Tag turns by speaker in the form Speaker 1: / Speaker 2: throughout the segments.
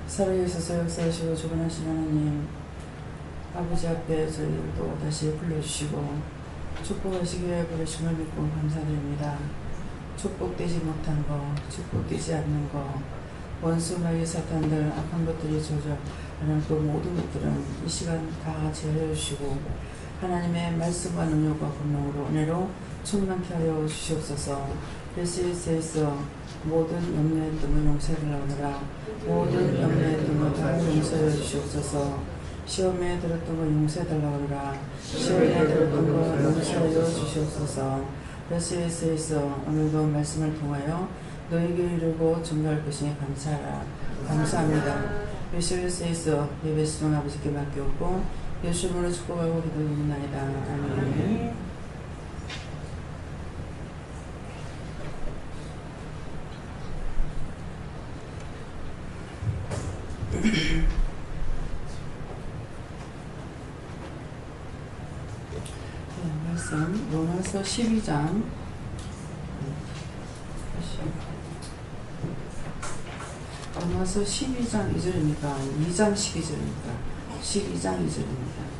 Speaker 1: 살아계셔서 역사하시고 주관하신 하나님, 아버지 앞에 저희를 또 다시 불러주시고 축복하시기에 부르심을 믿고 감사드립니다. 축복되지 못한 거, 축복되지 않는 거, 원수 마귀 사탄들 악한 것들이 조져 하나님, 그 모든 것들은 이 시간 다 제어해주시고 하나님의 말씀과 능력과 권능으로 은혜로 충만케 하여 주시옵소서. SS에서 모든 염려의 뜸을 용서하려느라 모든 염려의 뜸을 다 용서해 주시옵소서. 시험에 들었던 거 용서해달라느라 시험에 들었던 거 용서하여 주시옵소서. SS에서 오늘도 말씀을 통하여 너에게 이르고 증거할 것이니 감사하라. 감사합니다. SS에서 예배 수종 아버지께 맡겼고 예수님으로 축복하고 기도드립니다. 아멘. 말씀 로마서 12장 로마서 12장 2절입니까? 2장 12절입니까? 12장 2절입니다.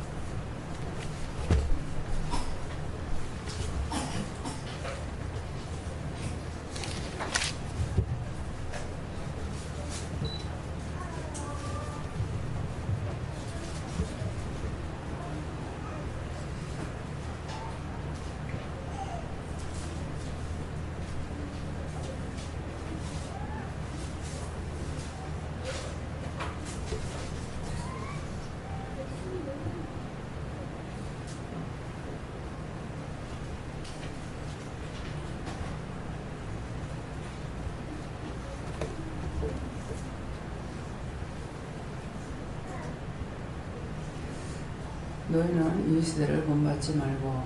Speaker 1: 너희는 이 시대를 본받지 말고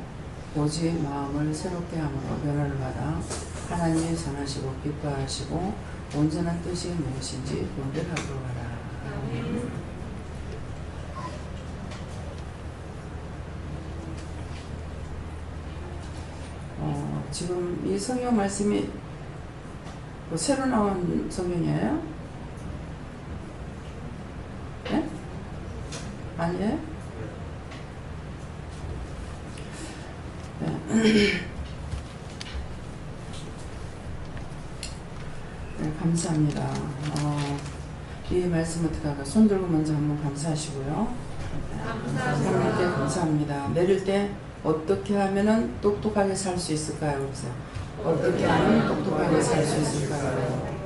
Speaker 1: 오직 마음을 새롭게 함으로 변화를 받아 하나님이 선하시고 기뻐하시고 온전한 뜻이 무엇인지 분별하도록 하라. 지금 이 성경 말씀이 새로 나온 성경이에요? 네? 아니에요? 네, 감사합니다. 이 말씀 어떻게 할까? 손 들고 먼저 한번 감사하시고요. 하나님께 감사합니다. 내릴 때 어떻게 하면은 똑똑하게 살 수 있을까요? 그래서 어떻게 하면 똑똑하게 살 수 있을까요?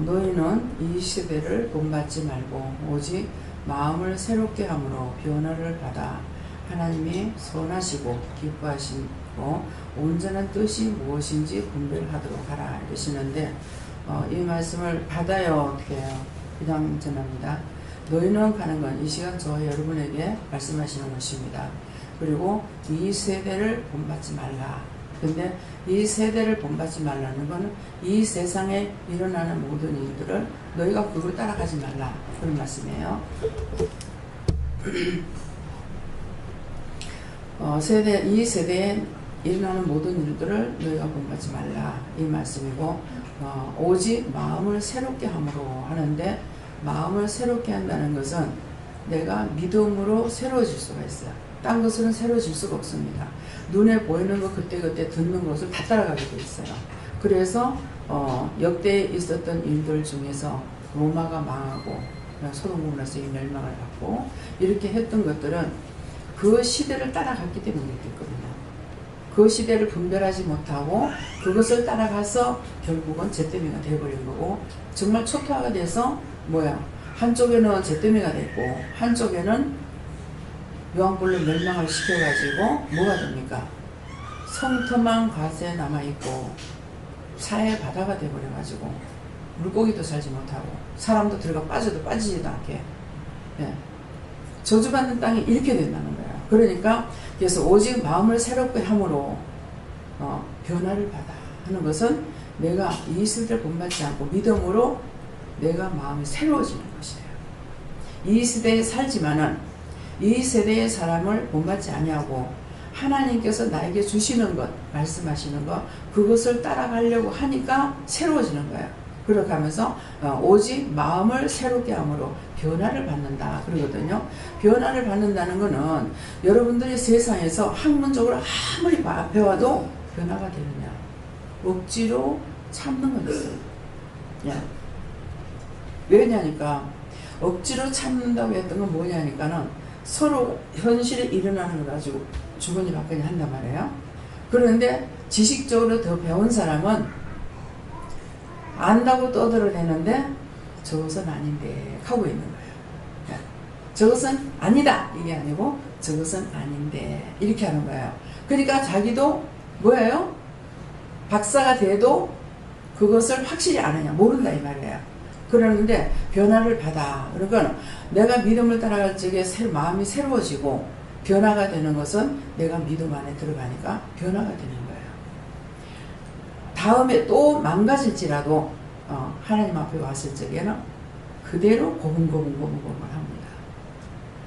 Speaker 1: 너희는 이 시대를 본받지 말고 오직 마음을 새롭게 함으로 변화를 받아 하나님이 선하시고 기뻐하시고 온전한 뜻이 무엇인지 분별하도록 하라 이러시는데, 이 말씀을 받아요. 어떻게 해요? 그냥 전합니다. 너희는 가는 건 이 시간 저 여러분에게 말씀하시는 것입니다. 그리고 이 세대를 본받지 말라. 근데 이 세대를 본받지 말라는 것은 이 세상에 일어나는 모든 일들을 너희가 그걸 따라가지 말라, 그런 말씀이에요. 이 세대에 일어나는 모든 일들을 너희가 본받지 말라, 이 말씀이고, 오직 마음을 새롭게 함으로 하는데, 마음을 새롭게 한다는 것은 내가 믿음으로 새로워질 수가 있어요. 딴 것은 새로워질 수가 없습니다. 눈에 보이는 것, 그때그때 듣는 것을 다 따라가게 돼 있어요. 그래서 역대에 있었던 일들 중에서 로마가 망하고 소돔 고모라서의 멸망을 받고 이렇게 했던 것들은 그 시대를 따라갔기 때문에 그랬거든요. 그 시대를 분별하지 못하고 그것을 따라가서 결국은 잿더미가 되어버린 거고, 정말 초토화가 돼서 한쪽에는 잿더미가 됐고 한쪽에는 요한불로 멸망을 시켜가지고 뭐가 됩니까? 성터만 과세에 남아있고 사해 바다가 돼버려가지고 물고기도 살지 못하고 사람도 들어가 빠져도 빠지지도 않게, 저주받는 땅이 이렇게 된다는 거예요. 그러니까 그래서 오직 마음을 새롭게 함으로 변화를 받아 하는 것은 내가 이 시대를 본받지 않고 믿음으로 내가 마음이 새로워지는 것이에요. 이 시대에 살지만은 이 세대의 사람을 본받지 아니하고 하나님께서 나에게 주시는 것, 말씀하시는 것, 그것을 따라가려고 하니까 새로워지는 거예요. 그렇게 하면서 오직 마음을 새롭게 함으로 변화를 받는다 그러거든요. 변화를 받는다는 것은 여러분들이 세상에서 학문적으로 아무리 배워도 변화가 되느냐, 억지로 참는 건 있어요. 예. 왜냐니까 억지로 참는다고 했던 건 뭐냐니까는 서로 현실에 일어나는 걸 가지고 주거니 받거니 한단 말이에요. 그런데 지식적으로 더 배운 사람은 안다고 떠들어대는데 저것은 아닌데 하고 있는 거예요. 저것은 아니다 이게 아니고 저것은 아닌데 이렇게 하는 거예요. 그러니까 자기도 뭐예요? 박사가 돼도 그것을 확실히 아느냐 모른다 이 말이에요. 그러는데 변화를 받아. 그러니까 내가 믿음을 따라갈 적에 마음이 새로워지고 변화가 되는 것은 내가 믿음 안에 들어가니까 변화가 되는 거예요. 다음에 또 망가질지라도 하나님 앞에 왔을 적에는 그대로 고분고분고분고분 합니다.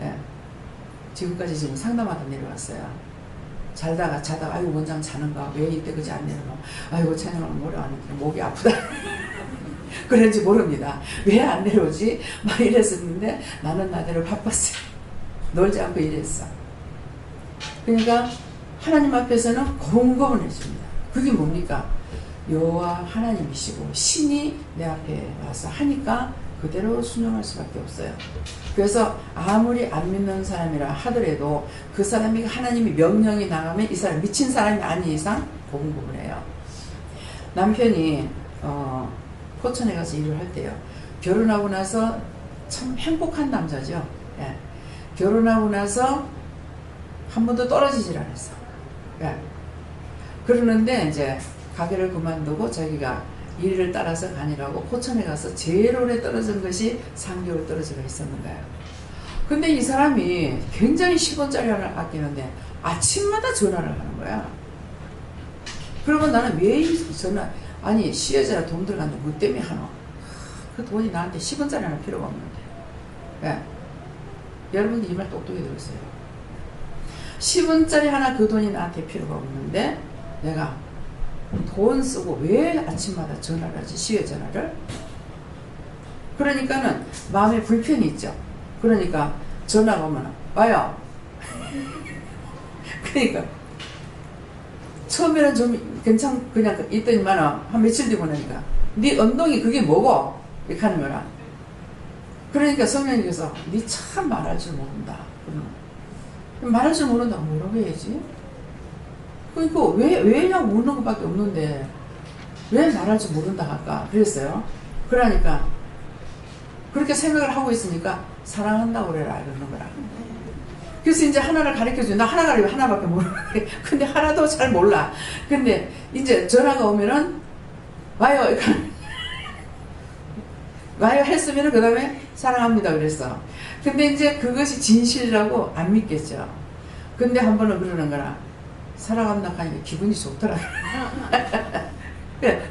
Speaker 1: 예. 지금까지 지금 상담하다 내려왔어요. 자다가 아이고 원장 자는가 왜 이때 그지 안 내려놓아 아이고 찬양아 뭐라 하는 목이 아프다 그런지 모릅니다. 왜 안 내려오지 막 이랬었는데 나는 나대로 바빴어요. 놀지 않고 일했어. 그러니까 하나님 앞에서는 고분고분해집니다. 그게 뭡니까? 여호와 하나님이시고 신이 내 앞에 와서 하니까 그대로 순종할 수밖에 없어요. 그래서 아무리 안 믿는 사람이라 하더라도 그 사람이 하나님이 명령이 나가면 이 사람 미친 사람이 아닌 이상 고분고분해요. 남편이 포천에 가서 일을 할 때요. 결혼하고 나서 참 행복한 남자죠. 예. 결혼하고 나서 한 번도 떨어지질 않았어. 예. 그러는데 이제 가게를 그만두고 자기가 일을 따라서 가니라고 포천에 가서 제일 오래 떨어진 것이 3개월 떨어져가 있었는 거예요. 근데 이 사람이 굉장히 10원짜리 하나 아끼는데 아침마다 전화를 하는 거야. 그러면 나는 왜 전화 아니 시여자라 돈 들어갔는데 뭐 때문에 하노? 그 돈이 나한테 10원짜리 하나 필요가 없는데. 예. 여러분들 이 말 똑똑히 들으세요. 10원짜리 하나 그 돈이 나한테 필요가 없는데 내가 돈 쓰고 왜 아침마다 전화를 하지? 시외 전화를? 그러니까는 마음에 불편이 있죠. 그러니까 전화가 오면 와요. 그러니까 처음에는 좀 그냥 있더니만 한 며칠 뒤고 나니까 네 엉덩이 그게 뭐고? 이렇게 하는 거라. 그러니까 성령님께서 네 참 말할 줄 모른다. 말할 줄 모른다고 뭐라고 해야지? 그러니까 왜냐고 묻는 것밖에 없는데 왜 말할 줄 모른다 할까? 그랬어요. 그러니까 그렇게 생각을 하고 있으니까 사랑한다고 그래라 이러는 거라. 그래서 이제 하나를 가르쳐줘. 나 하나 가르쳐 하나밖에 모르는데 근데 하나도 잘 몰라. 근데 이제 전화가 오면은 와요. 와요 했으면은 그 다음에 사랑합니다 그랬어. 근데 이제 그것이 진실이라고 안 믿겠죠. 근데 한 번은 그러는 거라. 사랑한다 하니까 기분이 좋더라.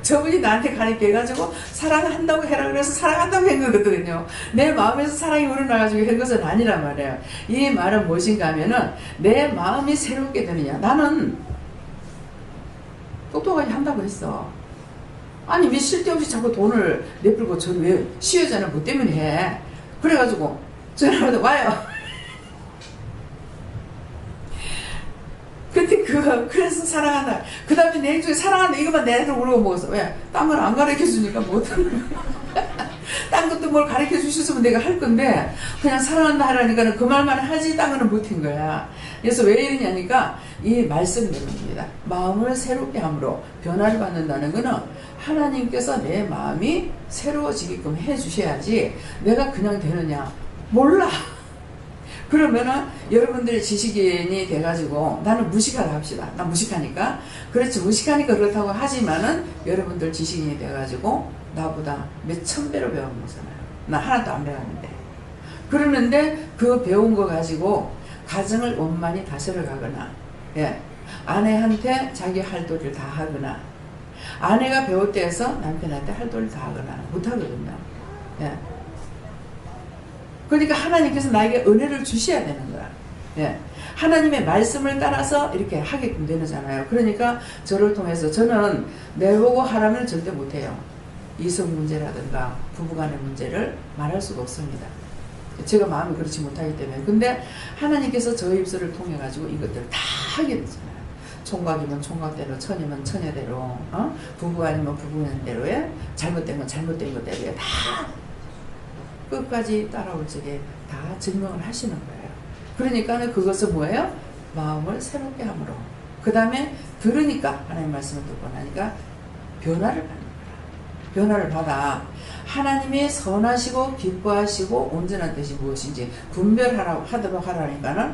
Speaker 1: 저분이 나한테 가르쳐가지고 사랑한다고 해라 그래서 사랑한다고 한 거거든요. 내 마음에서 사랑이 우러나가지고 한 것은 아니란 말이에요. 이 말은 무엇인가 하면은 내 마음이 새롭게 되느냐. 나는 똑똑하게 한다고 했어. 아니 왜 쓸데없이 자꾸 돈을 내풀고 저는 왜 시여자는 뭐 때문에 해. 그래가지고 전화하다 와요. 근데 그래서 사랑한다. 그 다음에 내일중에 사랑한다. 이것만 내가 모르고 먹었어. 왜? 딴 건 안 가르쳐 주니까 못하는 거야. 딴 것도 뭘 가르쳐 주셨으면 내가 할 건데, 그냥 사랑한다 하라니까 그 말만 하지, 딴 거는 못한 거야. 그래서 왜 이러냐니까, 이 말씀대로입니다. 마음을 새롭게 함으로 변화를 받는다는 거는 하나님께서 내 마음이 새로워지게끔 해 주셔야지, 내가 그냥 되느냐? 몰라. 그러면은 여러분들이 지식인이 돼가지고 나는 무식하다 합시다. 나 무식하니까. 그렇지 무식하니까 그렇다고 하지만은 여러분들 지식인이 돼가지고 나보다 몇천 배로 배운 거잖아요. 나 하나도 안 배웠는데. 그러는데 그 배운 거 가지고 가정을 원만히 다스려 가거나, 예, 아내한테 자기 할 도리를 다 하거나, 아내가 배웠다 해서 남편한테 할 도리를 다 하거나 못하거든요. 예. 그러니까 하나님께서 나에게 은혜를 주셔야 되는 거야. 예. 하나님의 말씀을 따라서 이렇게 하게끔 되잖아요. 그러니까 저를 통해서 저는 내보고 하라면 절대 못해요. 이성 문제라든가 부부간의 문제를 말할 수가 없습니다. 제가 마음이 그렇지 못하기 때문에. 근데 하나님께서 저의 입술을 통해 가지고 이것들을 다 하게 되잖아요. 총각이면 총각대로, 처녀면 처녀대로, 부부간이면 부부간대로에, 잘못된 건 잘못된 것대로에 다 끝까지 따라올 적에 다 증명을 하시는 거예요. 그러니까 그것은 뭐예요? 마음을 새롭게 함으로. 그 다음에 들으니까, 하나님 말씀을 듣고 나니까 변화를 받는 거야. 변화를 받아. 하나님의 선하시고 기뻐하시고 온전한 뜻이 무엇인지 분별하도록 하라니까는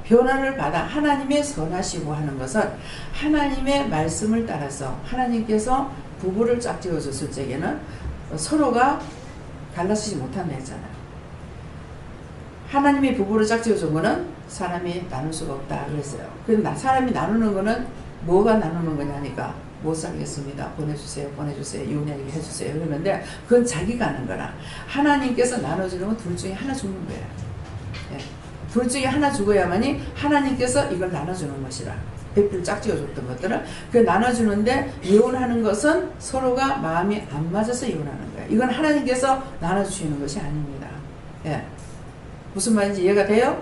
Speaker 1: 변화를 받아. 하나님의 선하시고 하는 것은 하나님의 말씀을 따라서 하나님께서 부부를 짝지어 줬을 적에는 서로가 갈라서지 못한다 했잖아요. 하나님이 부부를 짝지어 준 거는 사람이 나눌 수가 없다 그랬어요. 그런데 사람이 나누는 거는 뭐가 나누는 거냐니까 못 살겠습니다. 보내주세요. 이혼하게 해주세요. 그러는데 그건 자기가 하는 거라. 하나님께서 나눠주는 건 둘 중에 하나 죽는 거예요. 예. 둘 중에 하나 죽어야만이 하나님께서 이걸 나눠주는 것이라. 배필 짝지어 줬던 것들을 그 나눠주는데 이혼하는 것은 서로가 마음이 안 맞아서 이혼하는 거예요. 이건 하나님께서 나눠주시는 것이 아닙니다. 예. 무슨 말인지 이해가 돼요?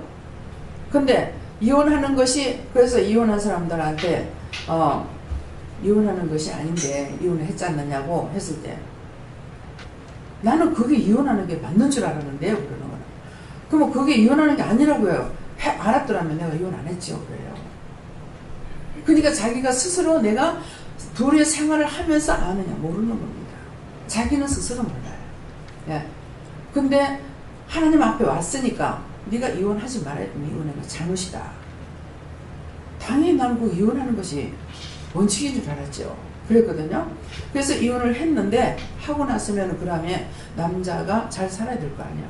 Speaker 1: 근데 이혼하는 것이 그래서 이혼한 사람들한테 이혼하는 것이 아닌데 이혼을 했지 않느냐고 했을 때 나는 그게 이혼하는 게 맞는 줄 알았는데요. 그러는 거는. 그러면 그게 이혼하는 게 아니라고요. 알았더라면 내가 이혼 안 했죠. 그래요. 그러니까 자기가 스스로 내가 둘의 생활을 하면서 아느냐 모르는 겁니다. 자기는 스스로 몰라요. 예. 근데 하나님 앞에 왔으니까 네가 이혼하지 말아야 되면 이혼하는 거 잘못이다. 당연히 나는 그 이혼하는 것이 원칙인 줄 알았죠. 그랬거든요. 그래서 이혼을 했는데 하고 났으면 그 다음에 남자가 잘 살아야 될 거 아니야.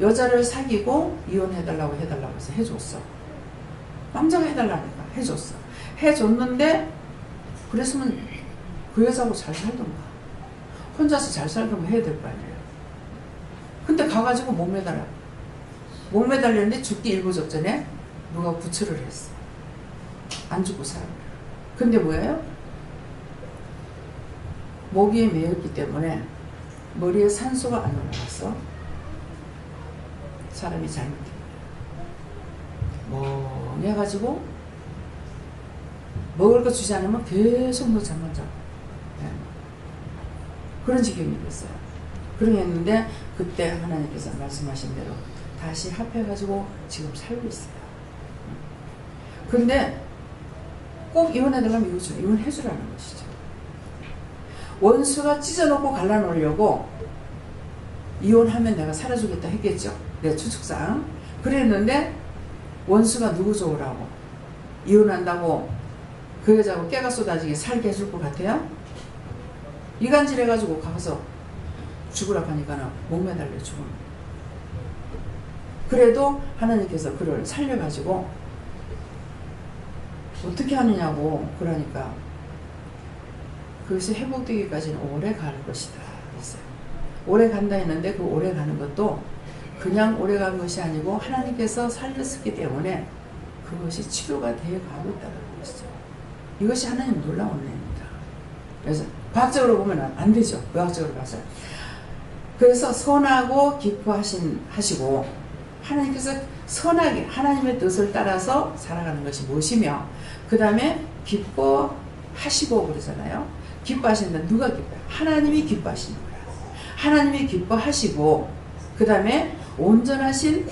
Speaker 1: 여자를 사귀고 이혼해달라고 해서 해줬어. 남자가 해달라니까 해줬어. 해줬는데 그랬으면 그 여자하고 잘 살던가 혼자서 잘 살던가 해야 될 거 아니에요. 근데 가가지고 못 매달렸는데 죽기 일부 직전에 누가 구출을 했어. 안 죽고 살아요. 근데 뭐예요? 모기에 매였기 때문에 머리에 산소가 안 올라갔어. 사람이 잘못된 거예요. 멍해가지고 먹을 거 주지 않으면 계속 너 잠만 자고. 네. 그런 지경이 됐어요. 그러했는데 그때 하나님께서 말씀하신 대로 다시 합해가지고 지금 살고 있어요. 근데 꼭 이혼해달라면 이혼해주라는 것이죠. 원수가 찢어놓고 갈라놓으려고 이혼하면 내가 살아주겠다 했겠죠. 내 추측상. 그랬는데 원수가 누구 좋으라고 이혼한다고 그 여자하고 깨가 쏟아지게 살게 해줄 것 같아요? 이간질 해가지고 가서 죽으라고 하니까는 목 매달려 죽음. 그래도 하나님께서 그를 살려가지고 어떻게 하느냐고 그러니까 그것이 회복되기까지는 오래 갈 것이다 했어요. 오래 간다 했는데 그 오래 가는 것도 그냥 오래 간 것이 아니고 하나님께서 살렸기 때문에 그것이 치료가 되어 가고 있다는 것이죠. 이것이 하나님 놀라운 은혜입니다. 그래서 과학적으로 보면 안 되죠. 의학적으로 봐서. 그래서 선하고 기뻐하시고 하나님께서 선하게 하나님의 뜻을 따라서 살아가는 것이 무엇이며 그 다음에 기뻐하시고 그러잖아요. 기뻐하신다. 누가 기뻐해요? 하나님이 기뻐하시는 거야. 하나님이 기뻐하시고 그 다음에 온전하신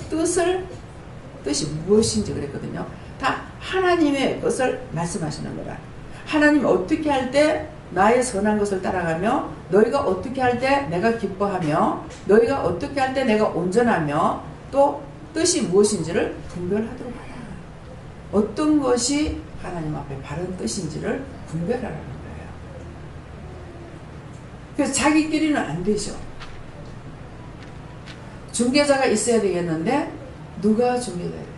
Speaker 1: 뜻이 무엇인지 그랬거든요. 다 하나님의 것을 말씀하시는 거라. 하나님 어떻게 할 때 나의 선한 것을 따라가며 너희가 어떻게 할 때 내가 기뻐하며 너희가 어떻게 할 때 내가 온전하며 또 뜻이 무엇인지를 분별하도록 하라. 어떤 것이 하나님 앞에 바른 뜻인지를 분별하라는 거예요. 그래서 자기끼리는 안 되죠. 중개자가 있어야 되겠는데 누가 중개자예요?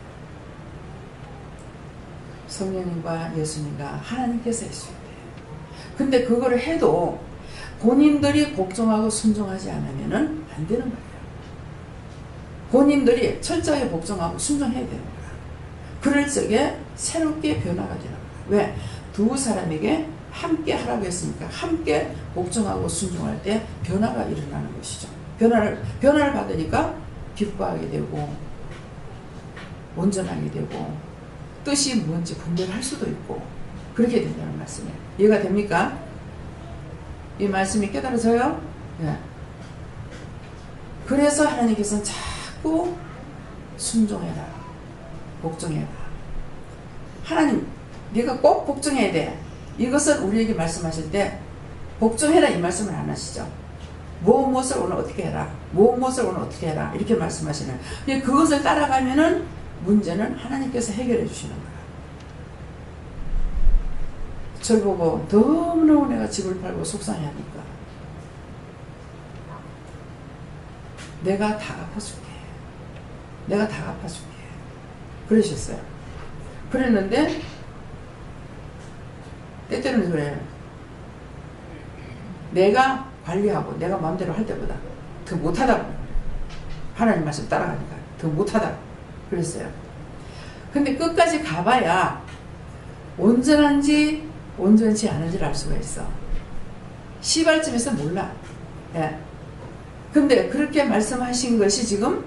Speaker 1: 성령님과 예수님과 하나님께서 있어야 돼요. 근데 그거를 해도 본인들이 복종하고 순종하지 않으면 안 되는 거예요. 본인들이 철저하게 복종하고 순종해야 되는 거야. 그럴 적에 새롭게 변화가 되는 거야. 왜? 두 사람에게 함께 하라고 했으니까 함께 복종하고 순종할 때 변화가 일어나는 것이죠. 변화를 받으니까 기뻐하게 되고 온전하게 되고 뜻이 뭔지 분별할 수도 있고 그렇게 된다는 말씀이에요. 이해가 됩니까? 이 말씀이 깨달아져요? 네. 그래서 하나님께서는 자꾸 순종해라, 복종해라. 하나님, 네가 꼭 복종해야 돼. 이것을 우리에게 말씀하실 때 복종해라 이 말씀을 안 하시죠. 무엇을 오늘 어떻게 해라, 무엇을 오늘 어떻게 해라 이렇게 말씀하시는. 그것을 따라가면은 문제는 하나님께서 해결해 주시는 거야. 저를 보고 너무너무 내가 집을 팔고 속상해하니까 내가 다 갚아줄게, 내가 다 갚아줄게 그러셨어요. 그랬는데 때때로는 그래요. 내가 관리하고 내가 마음대로 할 때보다 더 못하다고, 하나님 말씀 따라가니까 더 못하다고 그랬어요. 근데 끝까지 가봐야 온전한지 온전치 않은지를 알 수가 있어. 시발쯤에서 몰라. 예. 근데 그렇게 말씀하신 것이 지금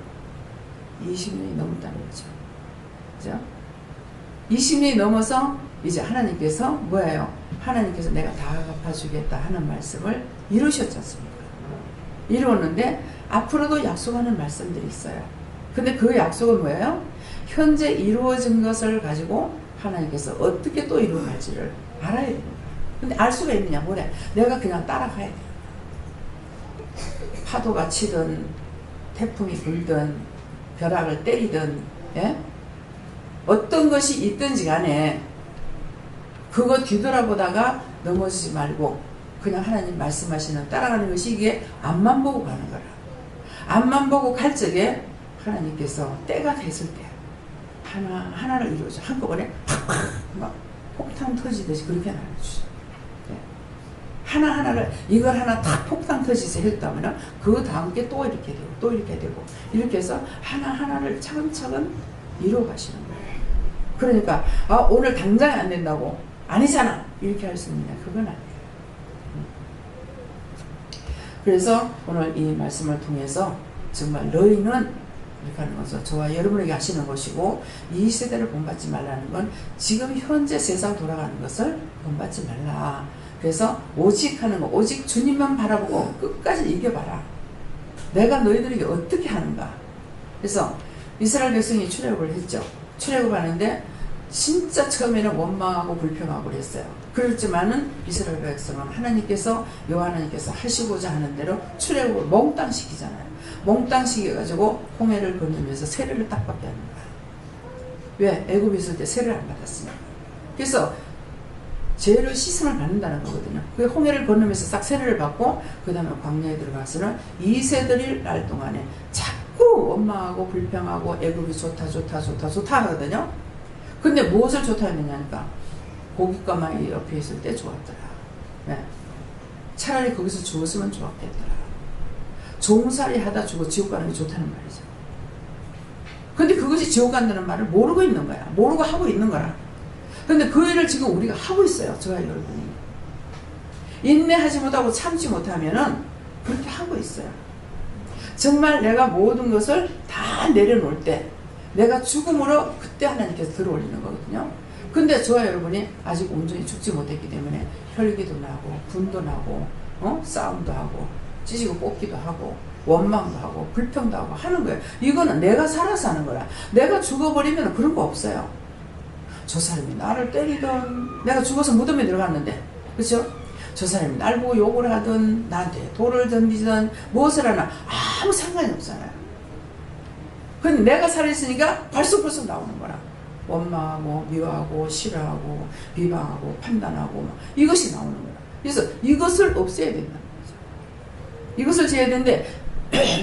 Speaker 1: 20년이 넘었다는 거죠. 그죠? 20년이 넘어서 이제 하나님께서 뭐예요? 하나님께서 내가 다 갚아주겠다 하는 말씀을 이루셨지 않습니까? 이루었는데 앞으로도 약속하는 말씀들이 있어요. 근데 그 약속은 뭐예요? 현재 이루어진 것을 가지고 하나님께서 어떻게 또 이루어갈지를 알아야 됩니다. 근데 알 수가 있느냐? 뭐래? 내가 그냥 따라가야 돼. 파도가 치든 태풍이 불든 벼락을 때리든 예? 어떤 것이 있든지 간에 그거 뒤돌아보다가 넘어지지 말고 그냥 하나님 말씀하시는 따라가는 것이 이게 앞만 보고 가는 거라. 앞만 보고 갈 적에 하나님께서 때가 됐을 때 하나를 이루어줘. 한꺼번에 팍팍 막 폭탄 터지듯이 그렇게 나눠주죠. 네. 하나하나를 이걸 하나 탁 폭탄 터지듯이 했다면 그 다음 게 또 이렇게 되고 또 이렇게 되고 이렇게 해서 하나하나를 차근차근 이루어가시는 거예요. 그러니까 오늘 당장에 안 된다고 아니잖아 이렇게 할 수 있느냐? 그건 아니에요. 그래서 오늘 이 말씀을 통해서 정말 너희는 이렇게 하는 것은 저와 여러분에게 하시는 것이고 이 세대를 본받지 말라는 건 지금 현재 세상 돌아가는 것을 본받지 말라. 그래서 오직 하는 거, 오직 주님만 바라보고 끝까지 이겨봐라. 내가 너희들에게 어떻게 하는가. 그래서 이스라엘 백성이 출애굽을 했죠. 출애굽 하는데 진짜 처음에는 원망하고 불평하고 그랬어요. 그렇지만은 이스라엘 백성은 하나님께서 여호와 하나님께서 하시고자 하는 대로 출애굽을 몽땅 시키잖아요. 몽땅 시켜가지고 홍해를 건너면서 세례를 딱 받게 하는 거야. 왜? 애굽에 있을 때 세례를 안 받았으니까. 그래서 죄를 씻음을 받는다는 거거든요. 그 홍해를 건너면서 싹 세례를 받고 그 다음에 광야에 들어가서는 이세들일 날 동안에 자꾸 원망하고 불평하고 애굽이 좋다 하거든요. 근데 무엇을 좋다 했느냐니까 고깃과 많이 옆에 있을 때 좋았더라. 네. 차라리 거기서 죽었으면 좋았겠더라. 종살이 하다 죽어 지옥 가는 게 좋다는 말이죠. 근데 그것이 지옥 간다는 말을 모르고 있는 거야. 모르고 하고 있는 거라. 근데 그 일을 지금 우리가 하고 있어요. 저와 여러분이. 인내하지 못하고 참지 못하면은 그렇게 하고 있어요. 정말 내가 모든 것을 다 내려놓을 때 내가 죽음으로 그때 하나님께서 들어올리는 거거든요. 근데 저와 여러분이 아직 온전히 죽지 못했기 때문에 혈기도 나고 분도 나고 싸움도 하고 찢고 뽑기도 하고 원망도 하고 불평도 하고 하는 거예요. 이거는 내가 살아서 하는 거라. 내가 죽어버리면 그런 거 없어요. 저 사람이 나를 때리던 내가 죽어서 무덤에 들어갔는데 그렇죠? 저 사람이 날 보고 욕을 하든 나한테 돌을 던지든 무엇을 하나 아무 상관이 없잖아요. 근데 내가 살아있으니까 벌써 나오는 거라. 원망하고 미워하고 싫어하고 비방하고 판단하고 이것이 나오는 거라. 그래서 이것을 없애야 된다는 거죠. 이것을 제해야 되는데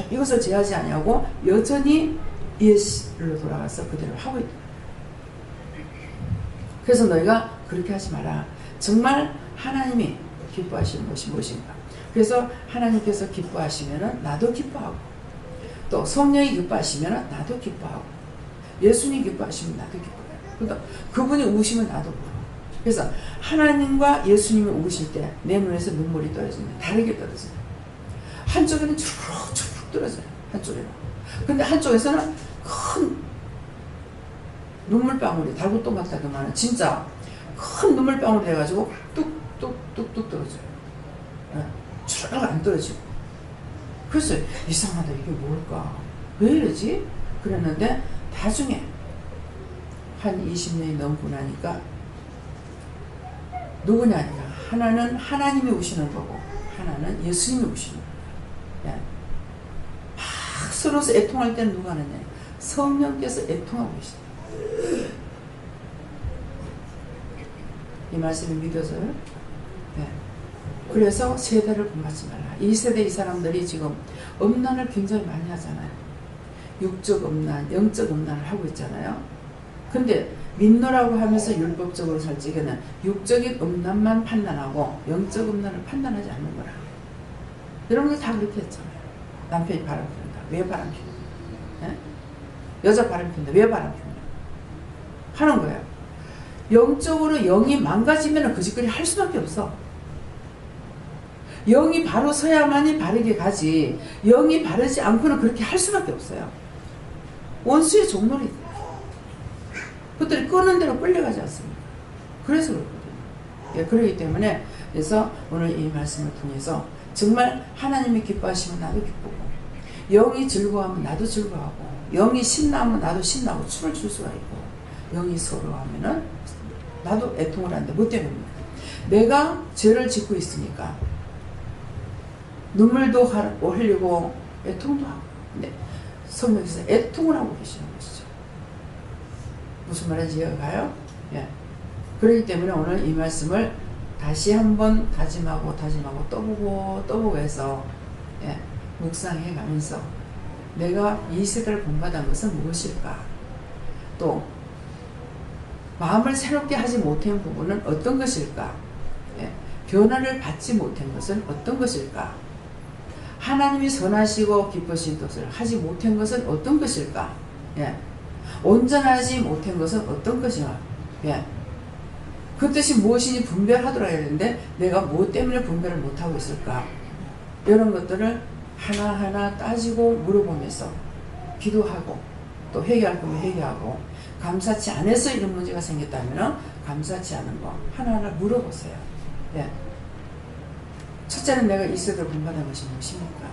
Speaker 1: 이것을 제하지 않냐고 여전히 예수로 돌아가서 그대로 하고 있다. 그래서 너희가 그렇게 하지 마라. 정말 하나님이 기뻐하시는 것이 무엇인가. 그래서 하나님께서 기뻐하시면은 나도 기뻐하고 또 성령이 기뻐하시면 나도 기뻐하고, 예수님 기뻐하시면 나도 기뻐해요. 그러니까 그분이 우시면 나도 울어. 그래서 하나님과 예수님이 우실 때 내 눈에서 눈물이 떨어집니다. 다르게 떨어져요. 한쪽에는 주룩주룩 떨어져요. 한쪽에는. 근데 한쪽에서는 큰 눈물방울이 달구똥 같다더만 진짜 큰 눈물방울이 돼가지고 뚝뚝뚝뚝 떨어져요. 주룩 안 떨어지고. 그래서 이상하다, 이게 뭘까, 왜 이러지 그랬는데 나중에 한 20년이 넘고 나니까 누구냐니까 하나는 하나님이 우시는 거고 하나는 예수님이 우시는 거예요. 막 서로서 애통할 때는 누가 하느냐, 성령께서 애통하고 계시다. 이 말씀을 믿어서요. 네. 그래서 세대를 본받지 말라. 이 세대 이 사람들이 지금 음란을 굉장히 많이 하잖아요. 육적 음란, 영적 음란을 하고 있잖아요. 근데 믿노라고 하면서 율법적으로 살 적에는 육적인 음란만 판단하고 영적 음란을 판단하지 않는 거라. 여러분들 다 그렇게 했잖아요. 남편이 바람 피운다. 왜 바람 피운다? 예? 여자 바람 피운다. 왜 바람 피운다? 하는 거예요. 영적으로 영이 망가지면 그 짓거리 할 수밖에 없어. 영이 바로 서야만이 바르게 가지, 영이 바르지 않고는 그렇게 할 수밖에 없어요. 원수의 종놀이. 그것들이 끄는 대로 끌려가지 않습니까? 그래서 그렇거든요. 예, 그렇기 때문에 그래서 오늘 이 말씀을 통해서 정말 하나님이 기뻐하시면 나도 기쁘고, 영이 즐거워하면 나도 즐거워하고, 영이 신나면 나도 신나고 춤을 출 수가 있고, 영이 서러워하면은 나도 애통을 하는데 뭐 때문입니까? 내가 죄를 짓고 있으니까 눈물도 흘리고 애통도 하고. 근데 성령께서 애통을 하고 계시는 것이죠. 무슨 말인지 이해가 가요? 예. 그렇기 때문에 오늘 이 말씀을 다시 한번 다짐하고 또 보고 해서, 예, 묵상해 가면서 내가 이 세대를 본받은 것은 무엇일까? 또 마음을 새롭게 하지 못한 부분은 어떤 것일까? 예. 변화를 받지 못한 것은 어떤 것일까? 하나님이 선하시고 기쁘신 뜻을 하지 못한 것은 어떤 것일까? 예. 온전하지 못한 것은 어떤 것이야? 예. 그 뜻이 무엇이니 분별하더라 했는데 내가 무엇 때문에 분별을 못하고 있을까? 이런 것들을 하나하나 따지고 물어보면서 기도하고, 또 회개할 거면 회개하고, 감사치 않아서 이런 문제가 생겼다면 감사치 않은 거 하나하나 물어보세요. 예. 첫째는 내가 이 세대를 본받은 것이 무엇입니까?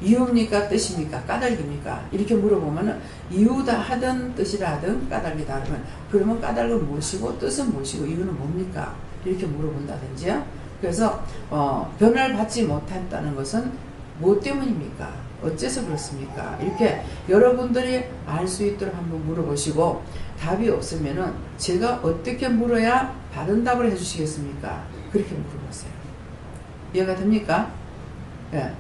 Speaker 1: 이유입니까? 뜻입니까? 까닭입니까? 이렇게 물어보면 이유다 하든 뜻이라 하든 까닭이다 그러면 까닭은 무엇이고 뜻은 무엇이고 이유는 뭡니까? 이렇게 물어본다든지요. 그래서 변화를 받지 못했다는 것은 무엇 때문입니까? 어째서 그렇습니까? 이렇게 여러분들이 알 수 있도록 한번 물어보시고, 답이 없으면은 제가 어떻게 물어야 바른 답을 해주시겠습니까? 그렇게 물어보세요. 이해가 됩니까? 예.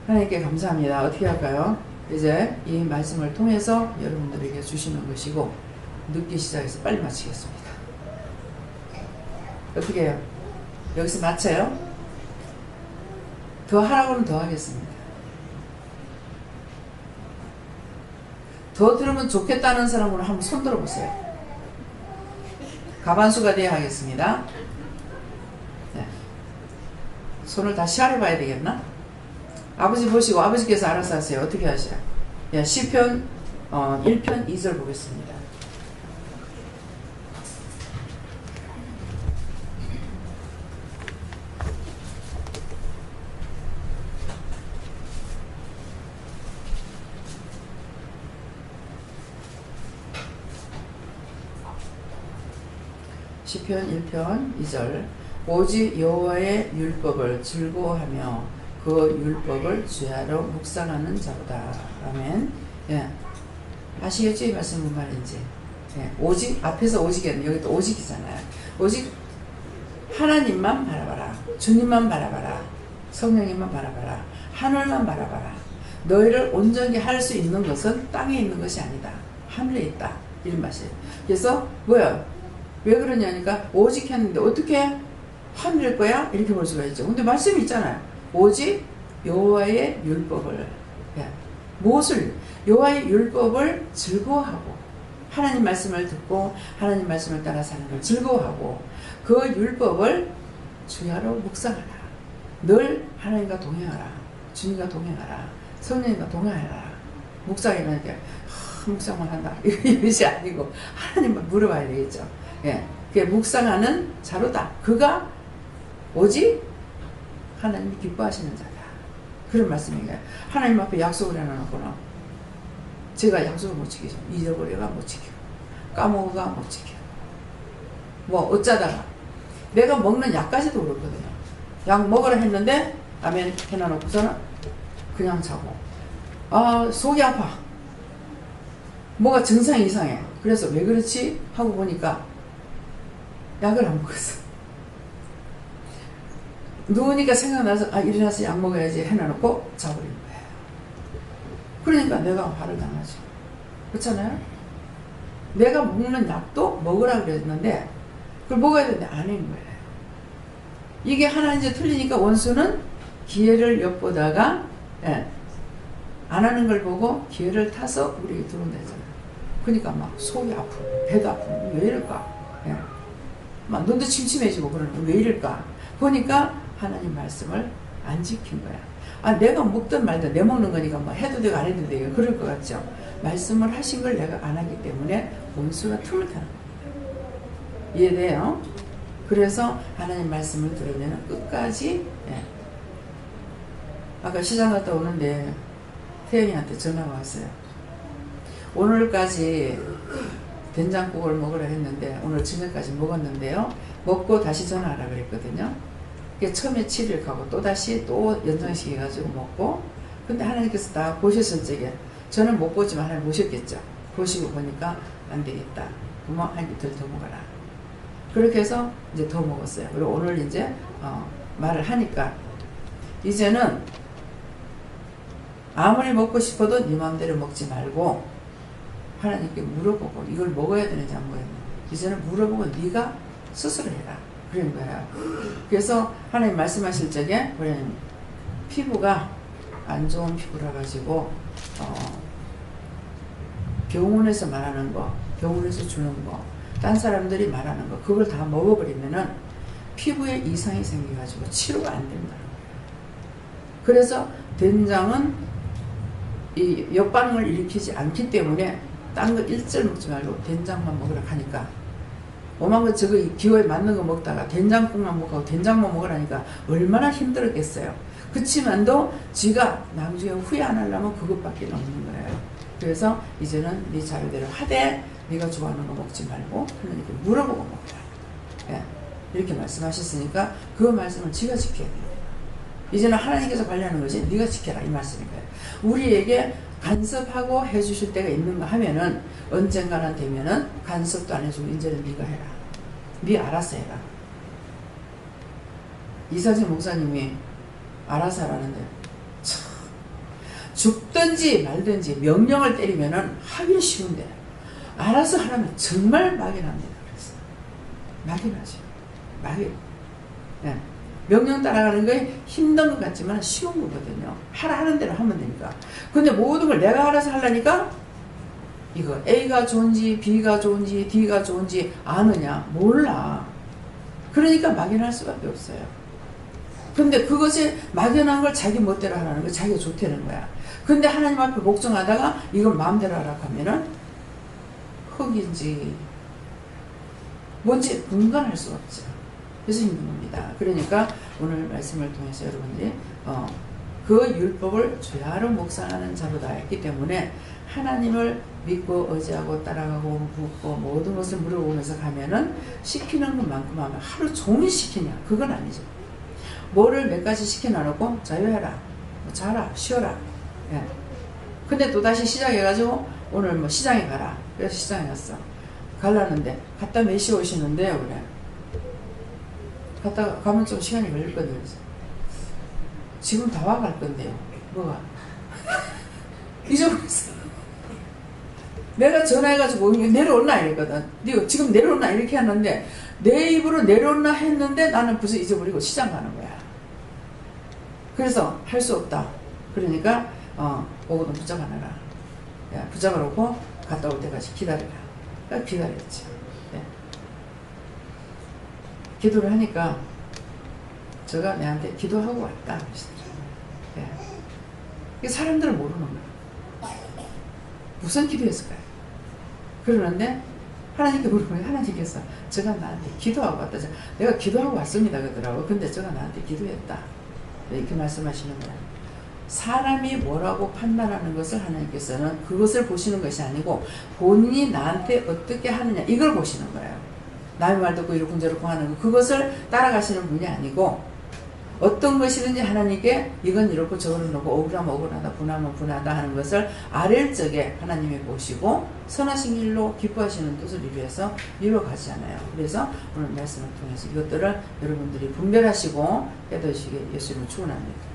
Speaker 1: 하나님께 감사합니다. 어떻게 할까요? 이제 이 말씀을 통해서 여러분들에게 주시는 것이고, 늦기 시작해서 빨리 마치겠습니다. 어떻게 해요? 여기서 마쳐요? 더 하라고 하면 더 하겠습니다. 더 들으면 좋겠다는 사람으로 한번 손 들어보세요. 가반수가 돼야 하겠습니다. 네. 손을 다 시야해 봐야 되겠나? 아버지 보시고 아버지께서 알아서 하세요. 어떻게 하셔요? 예, 시편 1편 2절 보겠습니다. 시편 1편 2절 오직 여호와의 율법을 즐거워하며 그 율법을 주야로 묵상하는 자보다. 아멘. 예. 아시겠죠? 이 말씀 무슨 말인지. 예. 오직 앞에서 오직이었는데 여기 또 오직이잖아요. 오직 하나님만 바라봐라. 주님만 바라봐라. 성령님만 바라봐라. 하늘만 바라봐라. 너희를 온전히 할 수 있는 것은 땅에 있는 것이 아니다. 하늘에 있다. 이런 말이에요. 그래서 뭐야? 왜 그러냐니까 오직 했는데 어떻게 하늘일 거야? 이렇게 볼 수가 있죠. 근데 말씀이 있잖아요. 오직 여호와의 율법을, 예, 무엇을, 여호와의 율법을 즐거워하고 하나님 말씀을 듣고 하나님 말씀을 따라 사는 걸 즐거워하고 그 율법을 주야로 묵상하라. 늘 하나님과 동행하라. 주님과 동행하라. 성령님과 동행하라. 묵상이라는 게 묵상만 한다 이것이 아니고 하나님만 물어봐야 되겠죠. 예, 그게 묵상하는 자로다. 그가 오직 하나님이 기뻐하시는 자다. 그런 말씀이에요. 하나님 앞에 약속을 해놓고는 제가 약속을 못 지키죠. 잊어버려가 못 지켜. 까먹어가 못 지켜. 뭐 어쩌다가 내가 먹는 약까지도 그렇거든요. 약 먹으라 했는데 아멘 해놔놓고서는 그냥 자고 속이 아파. 뭐가 증상이 이상해. 그래서 왜 그렇지? 하고 보니까 약을 안 먹었어. 누우니까 생각나서 일어나서 약 먹어야지 해놔놓고 자버린 거예요. 그러니까 내가 화를 당하죠. 그렇잖아요? 내가 먹는 약도 먹으라 그랬는데 그걸 먹어야 되는데 아닌 거예요. 이게 하나 이제 틀리니까 원수는 기회를 엿보다가 안 하는 걸 보고 기회를 타서 우리에게 들어온다잖아요. 그러니까 막 속이 아프고 배도 아프고 왜 이럴까? 막 눈도 침침해지고 그러는 왜 이럴까? 보니까 하나님 말씀을 안 지킨 거야. 내가 먹든 말든 내 먹는 거니까 뭐 해도 되고 안 해도 되고 그럴 것 같죠. 말씀을 하신 걸 내가 안 하기 때문에 원수가 틈을 타는 거예요. 이해돼요? 그래서 하나님 말씀을 들으면 끝까지 아까 시장 갔다 오는데 태연이한테 전화가 왔어요. 오늘까지 된장국을 먹으라 했는데 오늘 저녁까지 먹었는데요. 먹고 다시 전화하라 그랬거든요. 처음에 7일 가고 또다시 또 연장시켜가지고 먹고 근데 하나님께서 다 보셨을 적에 저는 못 보지만 하나님 보셨겠죠. 보시고 보니까 안 되겠다. 그러면 한 이틀 더 먹어라. 그렇게 해서 이제 더 먹었어요. 그리고 오늘 이제 말을 하니까 이제는 아무리 먹고 싶어도 네 마음대로 먹지 말고 하나님께 물어보고 이걸 먹어야 되는지 안 먹어야 되는지 이제는 물어보고 네가 스스로 해라. 그런 거예요. 그래서 하나님 말씀하실 적에 우리는 피부가 안 좋은 피부라 가지고 병원에서 말하는 거, 병원에서 주는 거, 딴 사람들이 말하는 거 그걸 다 먹어버리면은 피부에 이상이 생겨가지고 치료가 안 된다는 거예요. 그래서 된장은 이 역반응을 일으키지 않기 때문에 딴 거 일절 먹지 말고 된장만 먹으라 하니까 오만 거 저거 기호에 맞는 거 먹다가 된장국만 먹고 된장만 먹으라니까 얼마나 힘들었겠어요. 그치만도 지가 나중에 후회 안 하려면 그것밖에 없는 거예요. 그래서 이제는 네 자료대로 하되 네가 좋아하는 거 먹지 말고 하나님께 물어보고 먹어라. 이렇게 말씀하셨으니까 그 말씀을 지가 지켜야 돼요. 이제는 하나님께서 관리하는 거지 네가 지켜라 이 말씀인 거예요. 우리에게 간섭하고 해주실 때가 있는가 하면은 언젠가는 되면은 간섭도 안 해주고 이제는 네가 해라. 네 알아서 해라. 이사진 목사님이 알아서 하라는데 참 죽든지 말든지 명령을 때리면은 하기 쉬운데 알아서 하라면 정말 막연합니다. 그래서 막연하죠. 막연. 명령 따라가는 게 힘든 것 같지만 쉬운 거거든요. 하라는 대로 하면 되니까. 근데 모든 걸 내가 알아서 하려니까 이거 A가 좋은지 B가 좋은지 D가 좋은지 아느냐? 몰라. 그러니까 막연할 수밖에 없어요. 근데 그것이 막연한 걸 자기 멋대로 하라는 거 자기가 좋다는 거야. 근데 하나님 앞에 복종하다가 이건 마음대로 하라 하면은 흙인지 뭔지 분간할 수가 없죠. 그래서 힘든 겁니다. 그러니까 오늘 말씀을 통해서 여러분들이 그 율법을 주야로 묵상하는 자로다 했기 때문에 하나님을 믿고 의지하고 따라가고 묻고 모든 것을 물어보면서 가면은 시키는 것만큼 하면 하루 종일 시키냐? 그건 아니죠. 뭐를 몇 가지 시켜놔놓고 자유해라, 뭐 자라, 쉬어라. 근데 또다시 시작해가지고 오늘 뭐 시장에 가라. 그래서 시장에 갔어. 가려는데 갔다 몇 시에 오시는데요? 그래. 갔다 가면 좀 시간이 걸릴 건데 그래서 지금 다 와갈 건데요. 뭐가? 잊어버렸어. 내가 전화해가지고 내려올라 이랬거든. 네가 지금 내려올라 이렇게 하는데 내 입으로 내려올라 했는데 나는 벌써 잊어버리고 시장 가는 거야. 그래서 할 수 없다. 그러니까 오거돈 붙잡아 놔라. 붙잡아 놓고 갔다 올 때까지 기다려라. 그러니까 기다렸지. 네. 기도를 하니까 제가 내한테 기도하고 왔다. 네. 이게 사람들은 모르는 거야. 무슨 기도했을까요? 그러는데 하나님께 물어보니 하나님께서 제가 나한테 기도하고 왔다. 내가 기도하고 왔습니다. 그러더라고. 근데 제가 나한테 기도했다. 이렇게 말씀하시는 거예요. 사람이 뭐라고 판단하는 것을 하나님께서는 그것을 보시는 것이 아니고 본인이 나한테 어떻게 하느냐 이걸 보시는 거예요. 남의 말 듣고 이러쿵저러쿵 하는 거 그것을 따라가시는 분이 아니고 어떤 것이든지 하나님께 이건 이렇고 저건 이렇고 억울하면 억울하다 분하면 분하다 하는 것을 아랠 적에 하나님이 보시고 선하신 길로 기뻐하시는 뜻을 이루어서 이루어가잖아요. 그래서 오늘 말씀을 통해서 이것들을 여러분들이 분별하시고 깨닫으시게 예수님을 축원합니다.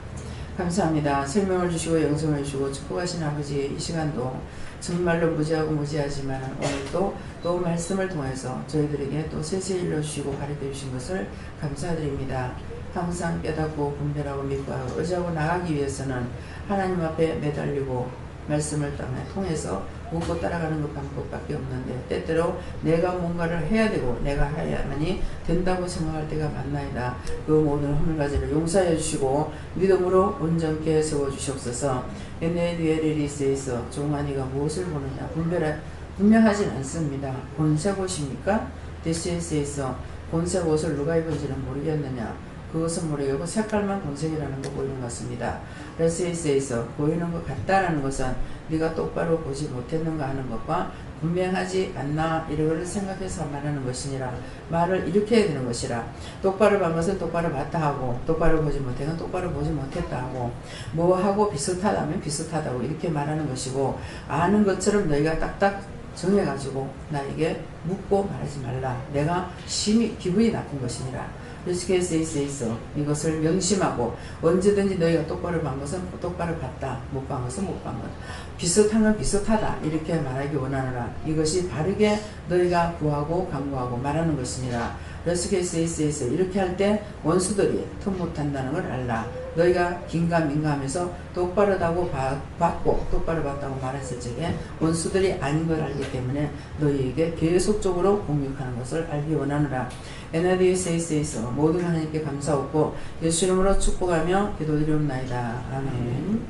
Speaker 1: 감사합니다. 생명을 주시고 영생을 주시고 축복하신 아버지 이 시간도 정말로 무지하고 무지하지만 오늘도 또 말씀을 통해서 저희들에게 또 세세 일러주시고 가르쳐 주신 것을 감사드립니다. 항상 깨닫고 분별하고 믿고 의지하고 나가기 위해서는 하나님 앞에 매달리고 말씀을 통해서 묻고 따라가는 그 방법밖에 없는데 때때로 내가 뭔가를 해야 되고 내가 해야만이 된다고 생각할 때가 많나이다. 그 모든 허물가지를 용서해 주시고 믿음으로 온전케 세워주시옵소서. 에네디에리리스에서 종아니가 무엇을 보느냐 분명하진 않습니다. 본색 옷입니까? 데시에스에서 본색 옷을 누가 입은지는 모르겠느냐. 그것은 모르겠고 색깔만 본색이라는 거 보이는 것 같습니다. 레스에이스에서 보이는 것 같다라는 것은 네가 똑바로 보지 못했는가 하는 것과 분명하지 않나 이런 생각해서 말하는 것이니라. 말을 이렇게 해야 되는 것이라. 똑바로 본 것은 똑바로 봤다 하고 똑바로 보지 못한 건 똑바로 보지 못했다 하고 뭐하고 비슷하다면 비슷하다고 이렇게 말하는 것이고 아는 것처럼 너희가 딱딱 정해가지고 나에게 묻고 말하지 말라. 내가 심히 기분이 나쁜 것이니라. 있어 이것을 명심하고 언제든지 너희가 똑바로 본 것은 똑바로 봤다. 못 본 것은 못 본 것. 비슷한 건 비슷하다. 이렇게 말하기 원하노라. 이것이 바르게 너희가 구하고 강구하고 말하는 것이니라. 레스케이스에서 이렇게 할 때 원수들이 틈 못한다는 걸 알라. 너희가 긴가민가하면서 똑바르다고 봤고 똑바로 봤다고 말했을 적에 원수들이 아닌 걸 알기 때문에 너희에게 계속적으로 공격하는 것을 알기 원하노라. 에나디에스에서 모든 하나님께 감사하고 예수 이름으로 축복하며 기도드리옵나이다. 아멘.